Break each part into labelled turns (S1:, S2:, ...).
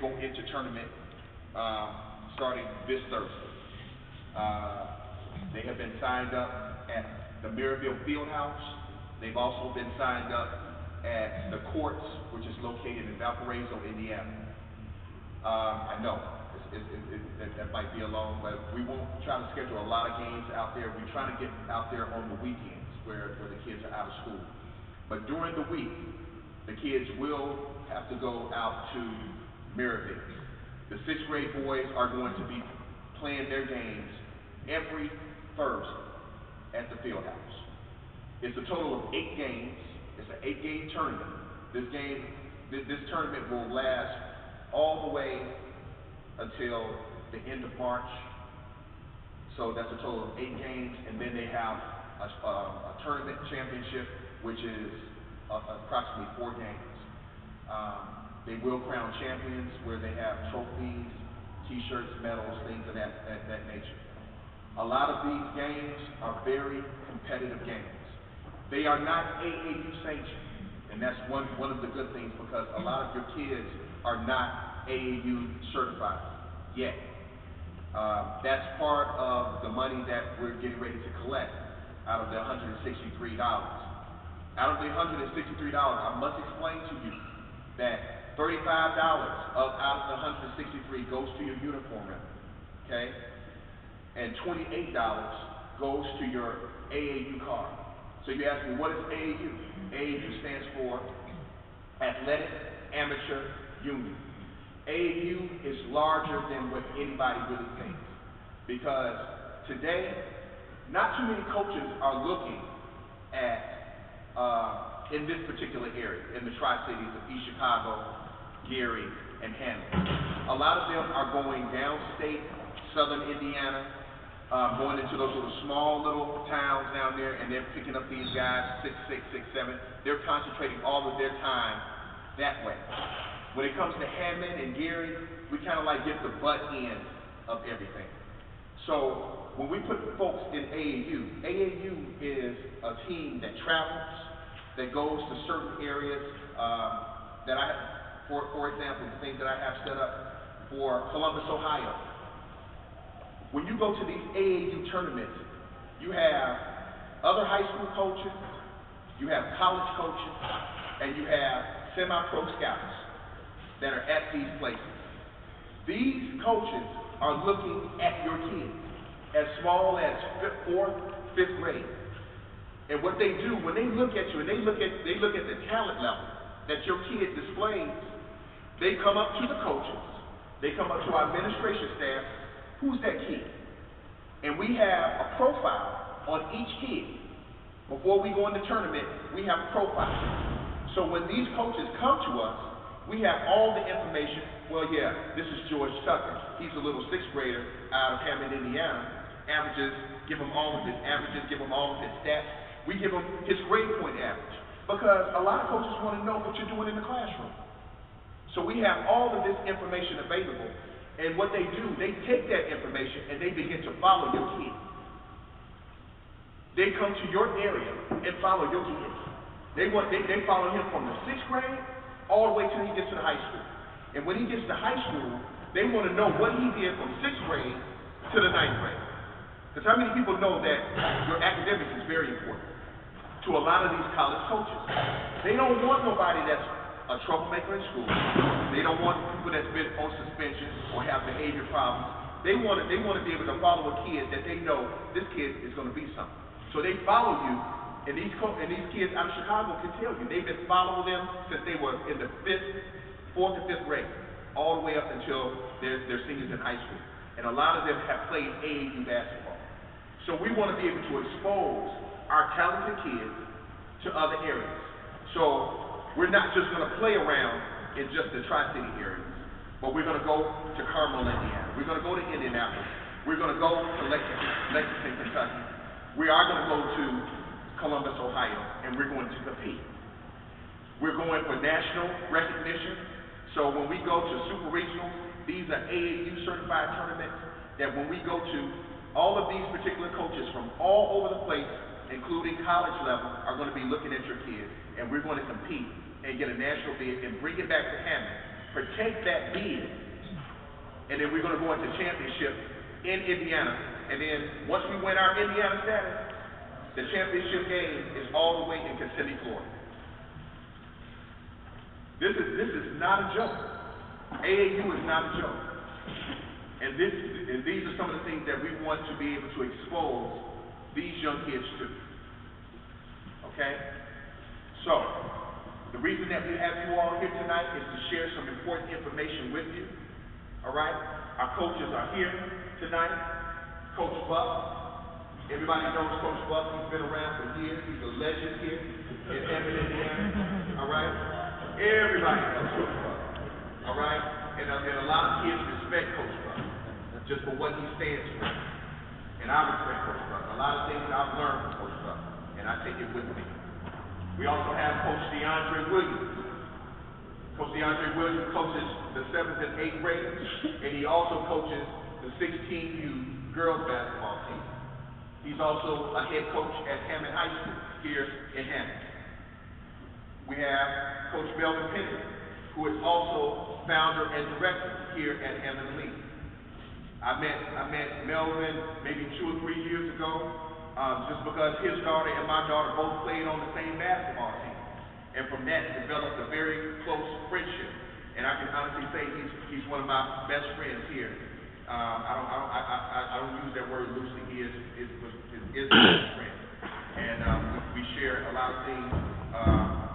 S1: go into tournament starting this Thursday. They have been signed up at the Maryville Fieldhouse. They've also been signed up at the courts, which is located in Valparaiso, Indiana. I know that might be a long, but we won't try to schedule a lot of games out there. We try to get out there on the weekends where the kids are out of school. But during the week, the kids will have to go out to Maryville. The 6th grade boys are going to be playing their games every Thursday at the Fieldhouse. It's a total of 8 games. It's an 8-game tournament. This tournament will last all the way until the end of March. So that's a total of 8 games, and then they have a tournament championship, which is approximately 4 games. They will crown champions where they have trophies, t-shirts, medals, things of that nature. A lot of these games are very competitive games. They are not AAU sanctioned, and that's one of the good things, because a lot of your kids are not AAU certified yet. That's part of the money that we're getting ready to collect out of the $163. Out of the $163, I must explain to you that $35 out of the $163 goes to your uniform rental, okay? And $28 goes to your AAU card. So you ask me, what is AAU? AAU stands for Athletic Amateur Union. AAU is larger than what anybody really thinks, because today, not too many coaches are looking at, in this particular area, in the Tri-Cities of East Chicago, Gary, and Hammond. A lot of them are going downstate, southern Indiana, going into those small little towns down there, and they're picking up these guys, 6'6", 6'7". They're concentrating all of their time that way. When it comes to Hammond and Gary, we kind of like get the butt end of everything. So when we put folks in AAU is a team that travels, that goes to certain areas that I have, for example, the things that I have set up for Columbus, Ohio. When you go to these AAU tournaments, you have other high school coaches, you have college coaches, and you have semi-pro scouts that are at these places. These coaches are looking at your kids as small as 4th, 5th grade. And what they do, when they look at you and they look at the talent level that your kid displays, they come up to the coaches, they come up to our administration staff, who's that kid? And we have a profile on each kid. Before we go in the tournament, we have a profile. So when these coaches come to us, we have all the information. Well, yeah, this is George Tucker. He's a little 6th grader out of Hammond, Indiana. Averages, give him all of his averages, give him all of his stats. We give him his grade point average, because a lot of coaches want to know what you're doing in the classroom. So we have all of this information available, and what they do, they take that information and they begin to follow your kid. They come to your area and follow your kid. They follow him from the 6th grade all the way till he gets to the high school. And when he gets to high school, they want to know what he did from 6th grade to the 9th grade. Because how many people know that your academics is very important to a lot of these college coaches? They don't want nobody that's a troublemaker in school. They don't want people that's been on suspension or have behavior problems. They want to be able to follow a kid that they know this kid is going to be something. So they follow you, and these kids out of Chicago can tell you they've been following them since they were in the 4th and 5th grade, all the way up until they're seniors in high school. And a lot of them have played AAU basketball. So we want to be able to expose our talented kids to other areas. So we're not just going to play around in just the Tri-City areas, but we're going to go to Carmel, Indiana. We're going to go to Indianapolis. We're going to go to Lexington, Kentucky. We are going to go to Columbus, Ohio, and we're going to compete. We're going for national recognition. So when we go to super regionals, these are AAU certified tournaments that when we go to, all of these particular coaches from all over the place, including college level, are going to be looking at your kids, and we're going to compete and get a national bid and bring it back to Hammond protect that bid, and then we're going to go into championship in Indiana. And then once we win our Indiana status, the championship game is all the way in Kissimmee, Florida. This is not a joke. AAU is not a joke. And these are some of the things that we want to be able to expose these young kids to. Okay? So, the reason that we have you all here tonight is to share some important information with you. All right? Our coaches are here tonight. Coach Buck. Everybody knows Coach Buck. He's been around for years. He's a legend here in Hammond, Indiana. All right? Everybody knows Coach Buck. All right? And a lot of kids respect Coach Buck just for what he stands for. And I respect Coach Buck. A lot of things I've learned from Coach Buck, and I take it with me. We also have Coach DeAndre Williams. Coach DeAndre Williams coaches the 7th and 8th graders, and he also coaches the 16U girls basketball team. He's also a head coach at Hammond High School here in Hammond. We have Coach Melvin Penny, who is also founder and director here at Hammond Elite. I met Melvin maybe 2 or 3 years ago, just because his daughter and my daughter both played on the same basketball team, and from that developed a very close friendship. And I can honestly say he's one of my best friends here. I don't use that word loosely. He is my best friend, and we share a lot of things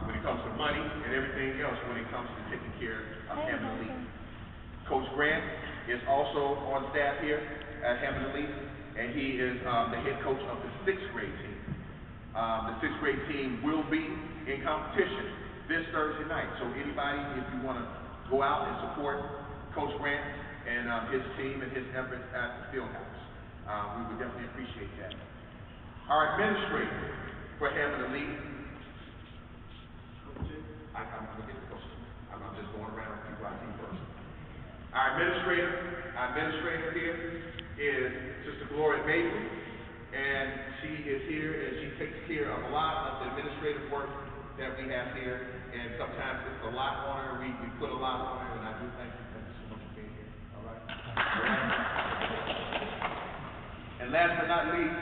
S1: when it comes to money and everything else when it comes to taking care of Hammond Elite. Coach Grant is also on staff here at Hammond Elite, and he is the head coach of the 6th grade team. The 6th grade team will be in competition this Thursday night. So anybody, if you want to go out and support Coach Grant and his team and his efforts at the field house, we would definitely appreciate that. Our administrator for Hammond Elite, I'm going to get the coach. I'm just going around with people I see first. Our administrator here is Sister Gloria Mabel, and she is here and she takes care of a lot of the administrative work that we have here, and sometimes it's a lot on her. We put a lot on her, and I do thank you so much for being here. All right. And last but not least,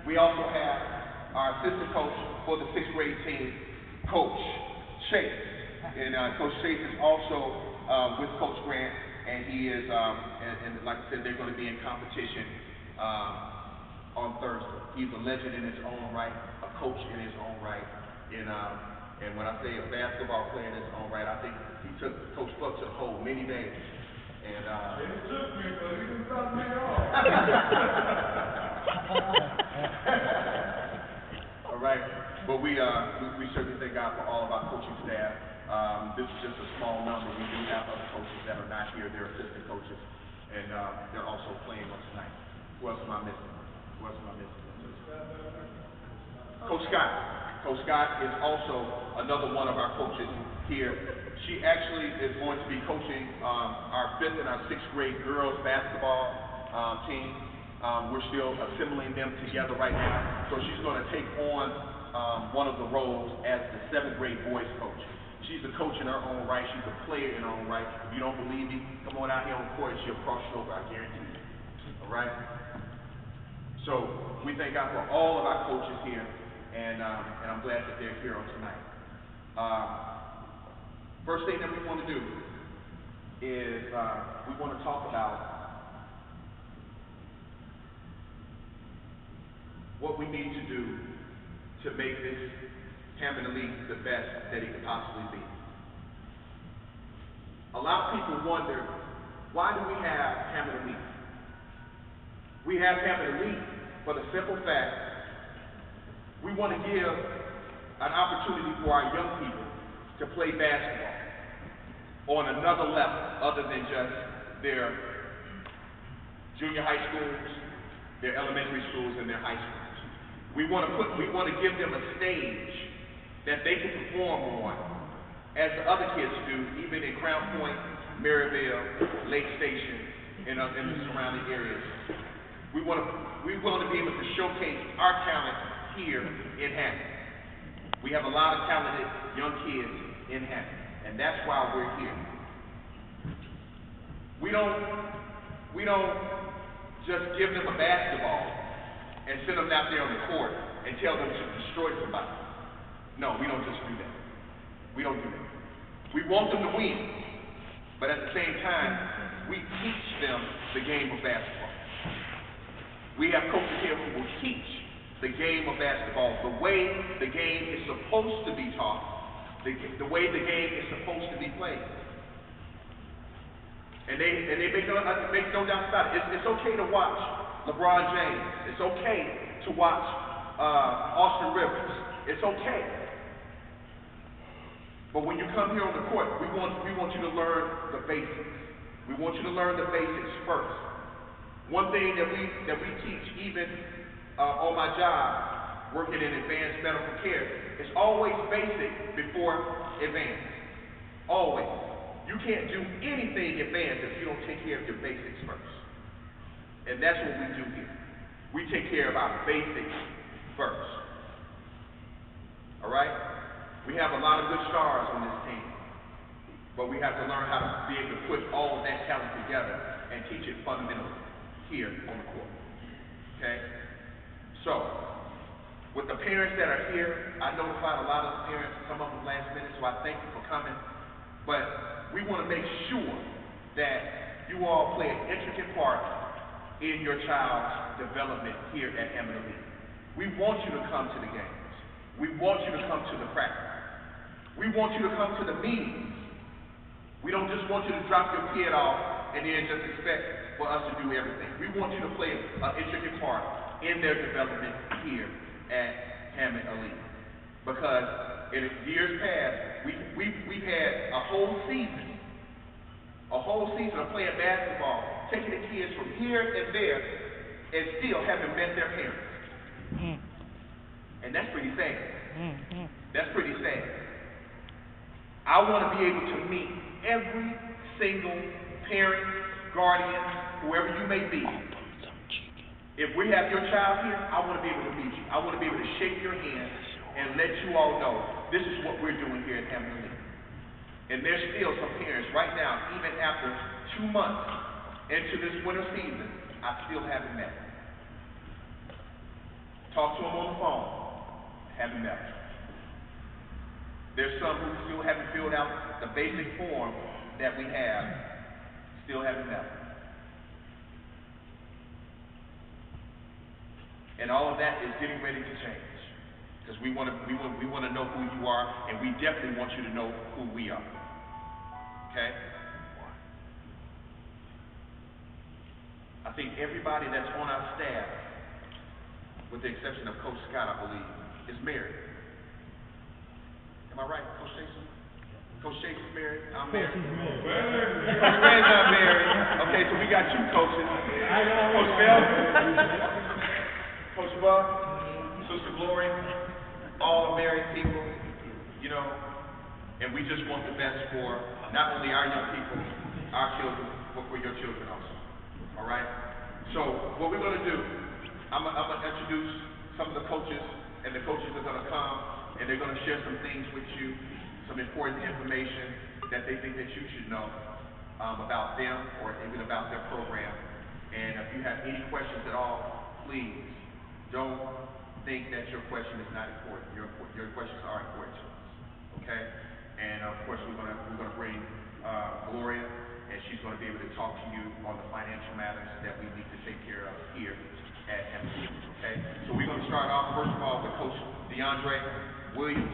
S1: we also have our assistant coach for the 6th grade team, Coach Chase. And Coach Chase is also with Coach Grant, and he is, and like I said, they're going to be in competition on Thursday. He's a legend in his own right, a coach in his own right, and when I say a basketball player in his own right, I think he took Coach Buck to the hole many days. And it took me, but he didn't stop me at all. All right, but we certainly thank God for all of our coaching staff. This is just a small number. We do have other coaches that are not here. They're assistant coaches, and they're also playing on tonight. Who else am I missing? Coach Scott. Coach Scott is also another one of our coaches here. She actually is going to be coaching our 5th and our 6th grade girls basketball team. We're still assembling them together right now. So she's going to take on one of the roles as the 7th grade boys coach. She's a coach in her own right. She's a player in her own right. If you don't believe me, come on out here on the court and she'll cross you over, I guarantee you. All right? So we thank God for all of our coaches here, and I'm glad that they're here on tonight. First thing that we want to do is we want to talk about what we need to do to make this Hammond Elite the best that it could possibly be. A lot of people wonder, why do we have Hammond Elite? We have Hammond Elite for the simple fact we want to give an opportunity for our young people to play basketball on another level other than just their junior high schools, their elementary schools, and their high schools. We want to give them a stage that they can perform on as the other kids do, even in Crown Point, Maryville, Lake Station, and the surrounding areas. We want to be able to showcase our talent here in Hammond. We have a lot of talented young kids in Hammond, and that's why we're here. we don't just give them a basketball and send them out there on the court and tell them to destroy somebody. No, we don't just do that. We don't do that. We want them to win, but at the same time, we teach them the game of basketball. We have coaches here who will teach the game of basketball, the way the game is supposed to be taught, the way the game is supposed to be played. And they make no doubt about it. It's okay to watch LeBron James. It's okay to watch Austin Rivers. It's okay. But when you come here on the court, we want you to learn the basics. We want you to learn the basics first. One thing that we teach even on my job, working in advanced medical care, is always basic before advanced. Always. You can't do anything advanced if you don't take care of your basics first. And that's what we do here. We take care of our basics first. All right? We have a lot of good stars on this team, but we have to learn how to be able to put all of that talent together and teach it fundamentally here on the court. Okay? So, with the parents that are here, I notified a lot of the parents, some of them last minute, so I thank you for coming. But we want to make sure that you all play an intricate part in your child's development here at Hammond AAU. We want you to come to the games. We want you to come to the practice. We want you to come to the meetings. We don't just want you to drop your kid off and then just expect for us to do everything. We want you to play an intricate part in their development here at Hammond AAU. Because in years past, we've had a whole season of playing basketball, taking the kids from here and there, and still haven't met their parents. And that's pretty sad. That's pretty sad. I want to be able to meet every single parent, guardian, whoever you may be. If we have your child here, I want to be able to meet you. I want to be able to shake your hand and let you all know this is what we're doing here at Hammond AAU. And there's still some parents right now, even after 2 months into this winter season, I still haven't met them. Talk to them on the phone, haven't met them. There's some who still haven't filled out the basic form that we have, still haven't met them. And all of that is getting ready to change. Because we want to know who you are, and we definitely want you to know who we are. Okay? I think everybody that's on our staff, with the exception of Coach Scott, I believe, is married. Am I right, Coach Jason? Coach Jason's married. I'm married. Coach Red's not married. Okay, so we got 2 coaches. Coach Bell, Coach Buck, Sister Glory, all married people, you know, and we just want the best for not only our young people, our children, but for your children also. All right? So what we're going to do, I'm going to introduce some of the coaches, and the coaches are going to come. And they're going to share some things with you, some important information that they think that you should know about them or even about their program. And if you have any questions at all, please don't think that your question is not important. Your questions are important to us. Okay? And of course, we're going to bring Gloria, and she's going to be able to talk to you on the financial matters that we need to take care of here at MCU. Okay? So we're going to start off first of all with Coach DeAndre Williams.